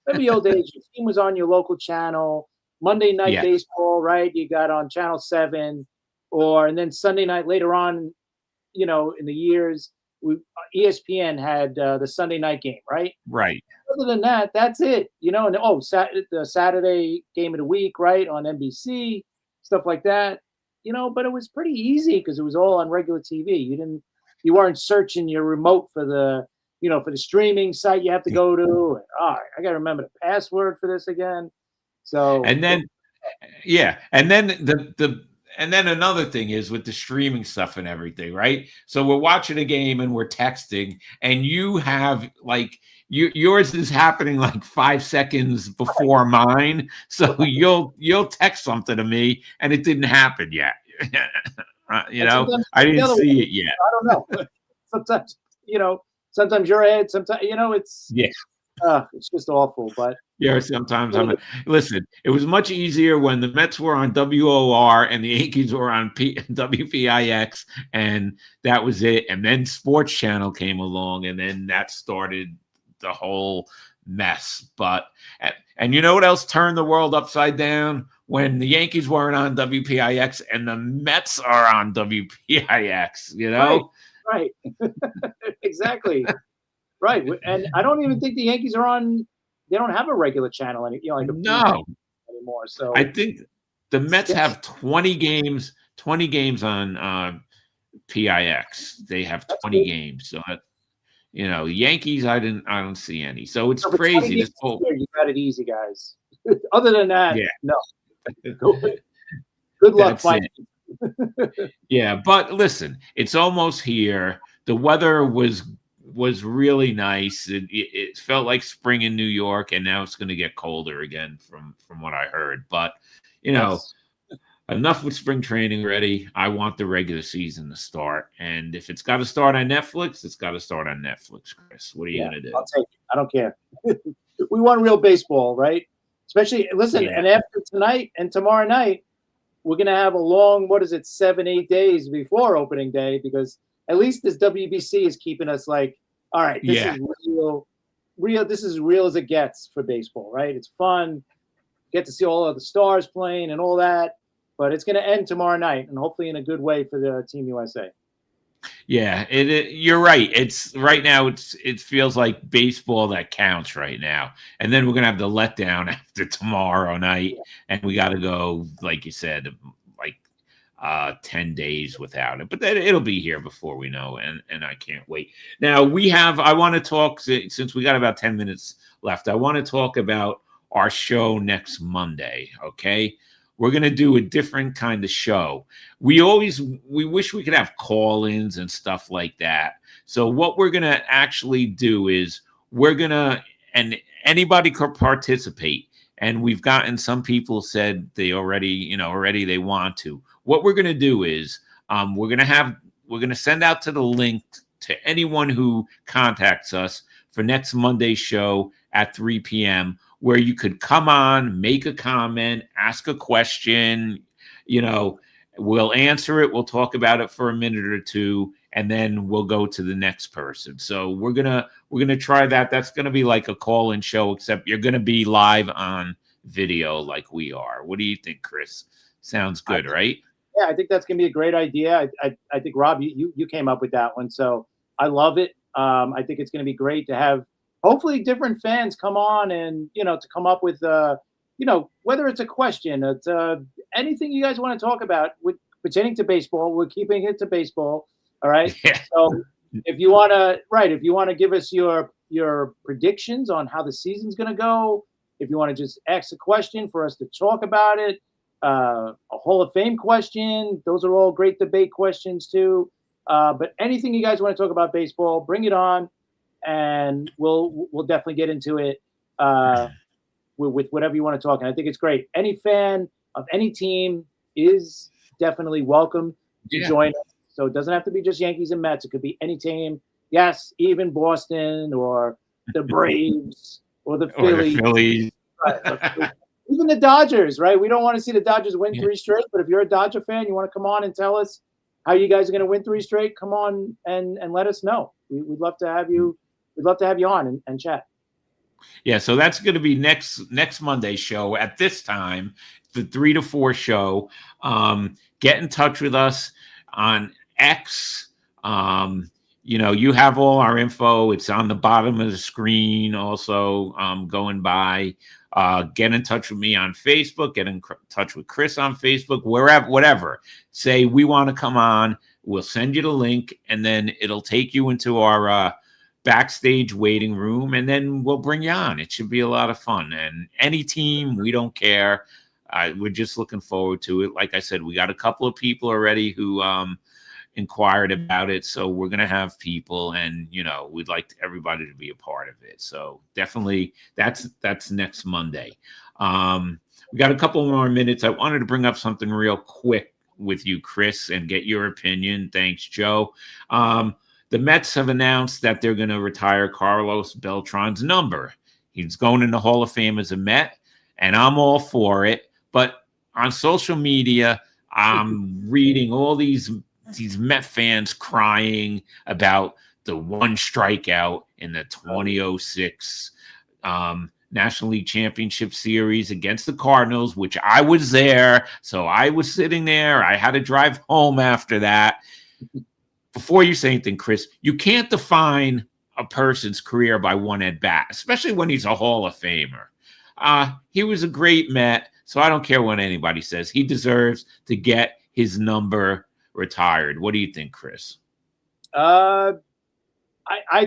Remember the old days, your team was on your local channel, Monday night baseball, right? You got on channel 7, and then Sunday night later on, in the years, ESPN had the Sunday night game, right? Right. Other than that, that's it, and the Saturday game of the week, right, on NBC, stuff like that, but it was pretty easy because it was all on regular TV. You weren't searching your remote for the for the streaming site you have to go to. I got to remember the password for this again. So and then and then another thing is with the streaming stuff and everything, right? So we're watching a game and we're texting, and you have yours is happening like 5 seconds before mine. So you'll text something to me and it didn't happen yet. I didn't see it yet. I don't know. Sometimes, sometimes you're ahead. Sometimes, it's it's just awful. But sometimes listen. It was much easier when the Mets were on WOR and the Yankees were on WPIX, and that was it. And then Sports Channel came along, and then that started the whole mess. But and you know what else turned the world upside down? When the Yankees weren't on WPIX and the Mets are on WPIX. Right. Exactly. Right. And I don't even think the Yankees are on. They don't have a regular channel anymore. So I think the Mets have 20 games on PIX. They have 20 games. So Yankees, I don't see any. So it's crazy. This whole you got it easy, guys. Other than that, no. Good luck fighting. Yeah, but listen, it's almost here. The weather was really nice. It felt like spring in New York, and now it's going to get colder again from what I heard. But enough with spring training already. I want the regular season to start, and if it's got to start on Netflix, it's got to start on Netflix. Chris, what are you going to do? I'll take it. I don't care. We want real baseball, right? Especially, listen, and after tonight and tomorrow night, we're going to have a long, 7-8 days before opening day, because at least this WBC is keeping us like, all right, this is real. This is as real as it gets for baseball, right? It's fun. Get to see all of the stars playing and all that, but it's going to end tomorrow night, and hopefully in a good way for the Team USA. Yeah, you're right. It's right now. It feels like baseball that counts right now, and then we're gonna have the letdown after tomorrow night, and we got to go, like you said, like 10 days without it. But then it'll be here before we know, and I can't wait. Now I want to talk, since we got about 10 minutes left. I want to talk about our show next Monday. Okay. We're going to do a different kind of show. We wish we could have call-ins and stuff like that. So what we're going to actually do is and anybody could participate. And we've gotten some people said they already they want to. What we're going to do is we're going to send out to the link to anyone who contacts us for next Monday's show at 3 p.m., where you could come on, make a comment, ask a question. We'll answer it. We'll talk about it for a minute or two, and then we'll go to the next person. So we're gonna try that. That's gonna be like a call-in show, except you're gonna be live on video like we are. What do you think, Chris? Sounds good, right? Yeah, I think that's gonna be a great idea. I think, Rob, you came up with that one, so I love it. I think it's gonna be great to have hopefully different fans come on and, to come up with, whether it's a question, it's anything you guys want to talk about pertaining to baseball. We're keeping it to baseball. All right. Yeah. So if you want to give us your predictions on how the season's going to go, if you want to just ask a question for us to talk about it, a Hall of Fame question, those are all great debate questions too. But anything you guys want to talk about baseball, bring it on. And we'll definitely get into it with whatever you want to talk. And I think it's great. Any fan of any team is definitely welcome to join us. So it doesn't have to be just Yankees and Mets. It could be any team. Yes, even Boston or the Braves or the Phillies. Right. Even the Dodgers, right? We don't want to see the Dodgers win 3 straight. But if you're a Dodger fan, you want to come on and tell us how you guys are going to win 3 straight, come on and let us know. We'd love to have you. We'd love to have you on and chat. Yeah, so that's going to be next Monday's show at this time, the 3 to 4 show. Get in touch with us on X. You have all our info. It's on the bottom of the screen also, going by. Get in touch with me on Facebook. Get in touch with Chris on Facebook, wherever, whatever. Say, we want to come on. We'll send you the link, and then it'll take you into our backstage waiting room, and then we'll bring you on. It should be a lot of fun. And any team, we don't care. We're just looking forward to it. Like I said, we got a couple of people already who inquired about it, so we're going to have people, and we'd like everybody to be a part of it. So definitely that's next Monday. We got a couple more minutes. I wanted to bring up something real quick with you, Chris, and get your opinion. Thanks, Joe. The Mets have announced that they're going to retire Carlos Beltran's number. He's going in the Hall of Fame as a Met, and I'm all for it. But on social media, I'm reading all these Met fans crying about the one strikeout in the 2006 National League Championship Series against the Cardinals, which I was there. So I was sitting there. I had to drive home after that. Before you say anything, Chris, you can't define a person's career by one at bat, especially when he's a Hall of Famer. He was a great Met, so I don't care what anybody says. He deserves to get his number retired. What do you think, Chris? I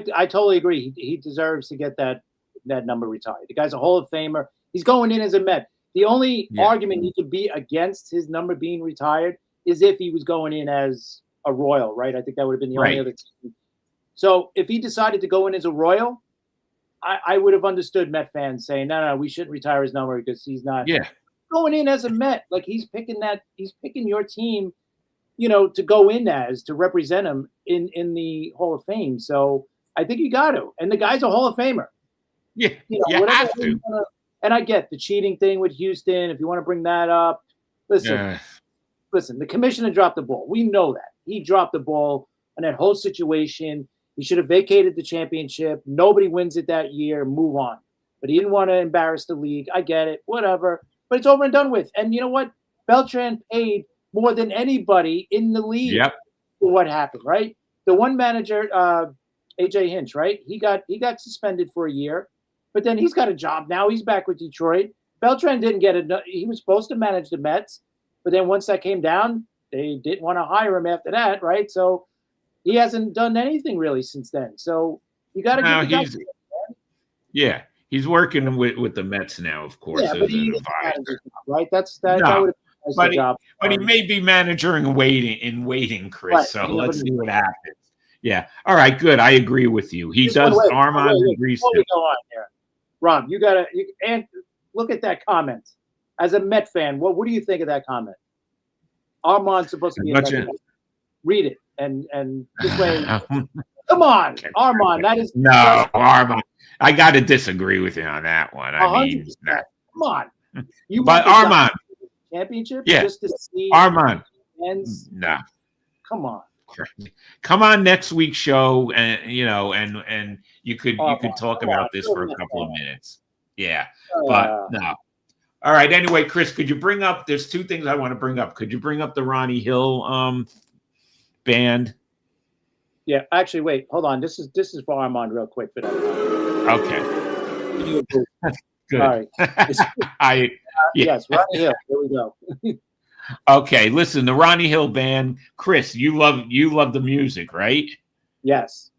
totally agree. He deserves to get that number retired. The guy's a Hall of Famer. He's going in as a Met. The only argument he could be against his number being retired is if he was going in as a Royal, right? I think that would have been the only other team. So if he decided to go in as a Royal, I would have understood Met fans saying, no, we shouldn't retire his number because he's not going in as a Met. Like he's picking your team, to go in as, to represent him in the Hall of Fame. So I think you got to. And the guy's a Hall of Famer. Yeah, you have to. And I get the cheating thing with Houston. If you want to bring that up, listen, listen, the commissioner dropped the ball. We know that. He dropped the ball on that whole situation. He should have vacated the championship. Nobody wins it that year. Move on. But he didn't want to embarrass the league. I get it. Whatever. But it's over and done with. And you know what? Beltran paid more than anybody in the league Yep. for what happened, right? The one manager, AJ Hinch, right? He got suspended for a year, but then he's got a job now. He's back with Detroit. Beltran didn't get it. He was supposed to manage the Mets, but then once that came down, they didn't want to hire him after that, right? So he hasn't done anything really since then. So you got to give the guy credit, man. Yeah, he's working with the Mets now, of course. Yeah, as but he an is the advisor. manager, right? That No, would have been a but nice job. he may be manager in waiting, Chris. Right, So you never let's see know. what happens. Yeah. All right. Good. I agree with you. He Just does. wait, Armand wait, agrees. before we go on here, Rob, and look at that comment. As a Met fan, what do you think of that comment? Armand's supposed to be a Met fan. Read it, and this way. Come on, Armand. That is no, Armand. I got to disagree with you on that one. I mean, 100%. Come on. You but want the Armand, championship, yeah, just to see Armand. fans? No, Come on. come on next week's show, and and you could talk about this for a couple of minutes. Yeah, but no. All right. Anyway, Chris, could you bring up? There's two things I want to bring up. Could you bring up the Ronnie Hill band? Yeah, actually, wait, hold on. This is for Armand, real quick. For that. Okay. Good. All right. Yes, Ronnie Hill. Here we go. Okay, listen, the Ronnie Hill band, Chris, you love the music, right? Yes.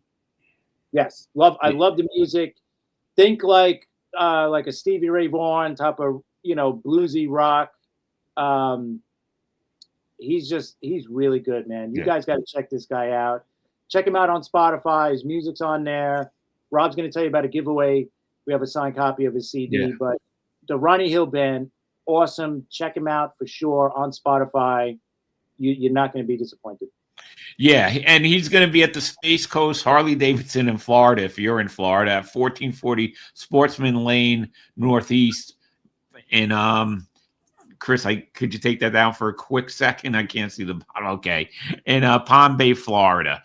I love the music. Think like a Stevie Ray Vaughan type of, bluesy rock. He's really good, man. You guys got to check this guy out. Check him out on Spotify. His music's on there. Rob's going to tell you about a giveaway. We have a signed copy of his CD, but the Ronnie Hill band, awesome. Check him out for sure on Spotify. You're not going to be disappointed. Yeah, and he's going to be at the Space Coast Harley Davidson in Florida. If you're in Florida, at 1440 Sportsman Lane Northeast. In Chris, could you take that down for a quick second? I can't see the bottom. Okay, in Palm Bay, Florida.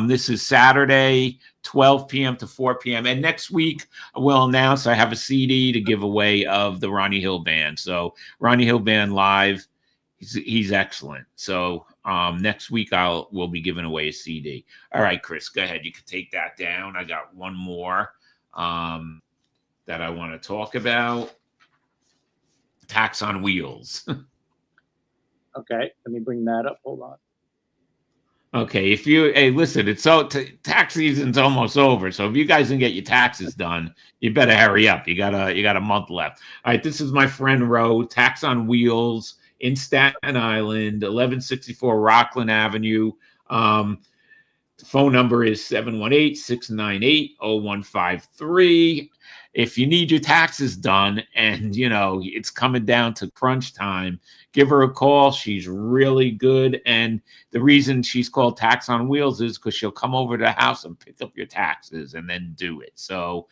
This is Saturday, 12 p.m. to 4 p.m. And next week we'll announce I have a CD to give away of the Ronnie Hill band. So Ronnie Hill band live. He's excellent. So next week we'll be giving away a CD. All right, Chris, go ahead. You can take that down. I got one more that I want to talk about. Tax on Wheels. Okay, let me bring that up. Hold on. Okay, listen, it's tax season's almost over. So if you guys can get your taxes done, you better hurry up. You got a month left. All right, this is my friend Ro, Tax on Wheels in Staten Island, 1164 Rockland Avenue. The phone number is 718-698-0153. If you need your taxes done and, it's coming down to crunch time, give her a call. She's really good. And the reason she's called Tax on Wheels is because she'll come over to the house and pick up your taxes and then do it. So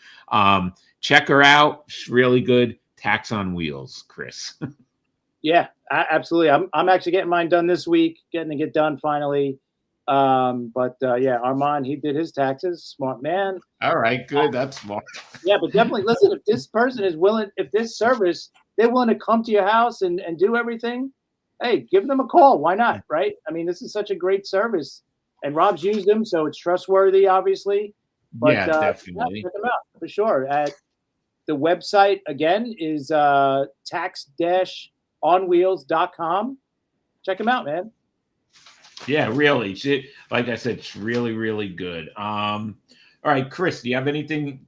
check her out. She's really good. Tax on Wheels, Chris. Yeah, absolutely. I'm actually getting mine done this week, getting to get done finally. Armand, he did his taxes. Smart man. All right, good. That's smart. Yeah, but definitely listen, if this person is willing, if this service, they're willing to come to your house and do everything, hey, give them a call. Why not? Right? I mean, this is such a great service. And Rob's used them, so it's trustworthy, obviously. But, definitely. Check them out for sure. The website, again, is tax-onwheels.com. Check them out, man. Yeah, really. Like I said, it's really, really good. All right, Chris, do you have anything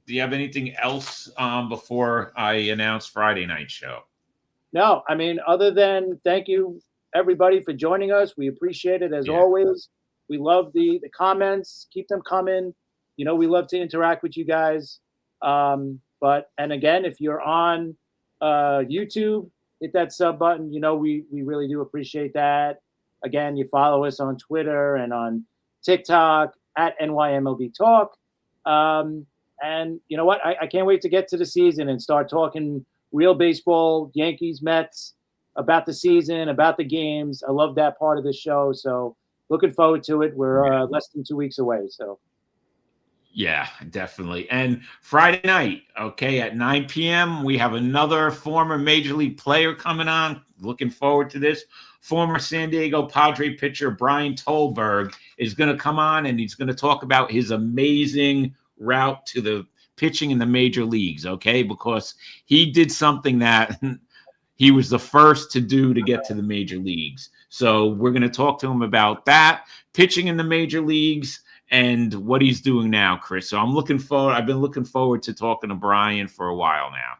else before I announce Friday night show? No, I mean, other than thank you everybody for joining us. We appreciate it as always. We love the comments. Keep them coming. We love to interact with you guys. And again, if you're on YouTube, hit that sub button. We really do appreciate that. Again, you follow us on Twitter and on TikTok at NYMLB Talk. And you know what? I can't wait to get to the season and start talking real baseball, Yankees, Mets. about the season, about the games. I love that part of the show. So looking forward to it. We're less than 2 weeks away. So. Yeah, definitely. And Friday night, okay, at 9 p.m., we have another former Major League player coming on. Looking forward to this. Former San Diego Padre pitcher Brian Tolberg is going to come on, and he's going to talk about his amazing route to the pitching in the major leagues, okay? Because he did something that he was the first to do to get to the major leagues. So we're going to talk to him about that, pitching in the major leagues, and what he's doing now, Chris. So I'm looking forward. I've been looking forward to talking to Brian for a while now.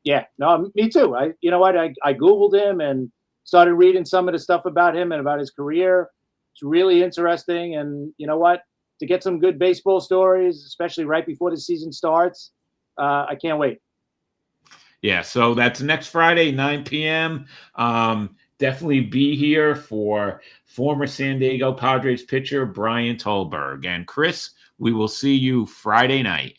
Yeah, no, me too. You know what? I Googled him and started reading some of the stuff about him and about his career. It's really interesting. And you know what? To get some good baseball stories, especially right before the season starts, I can't wait. Yeah, so that's next Friday, 9 p.m. Definitely be here for former San Diego Padres pitcher Brian Tolberg. And Chris, we will see you Friday night.